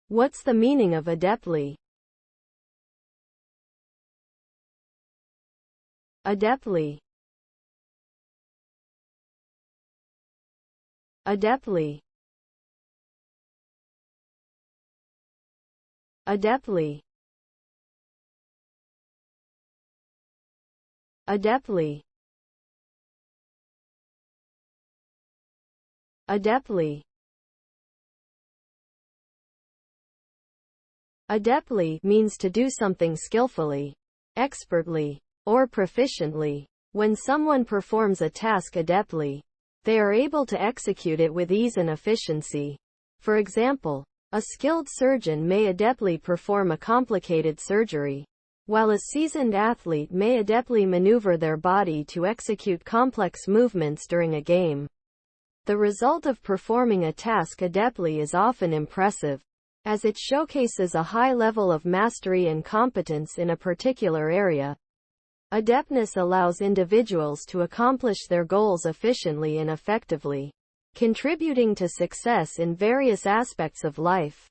What's the meaning of adeptly? Adeptly. Adeptly. Adeptly. Adeptly. Adeptly. Adeptly means to do something skillfully, expertly, or proficiently. When someone performs a task adeptly, they are able to execute it with ease and efficiency. For example, a skilled surgeon may adeptly perform a complicated surgery, while a seasoned athlete may adeptly maneuver their body to execute complex movements during a game. The result of performing a task adeptly is often impressive, as it showcases a high level of mastery and competence in a particular area. Adeptness allows individuals to accomplish their goals efficiently and effectively, contributing to success in various aspects of life.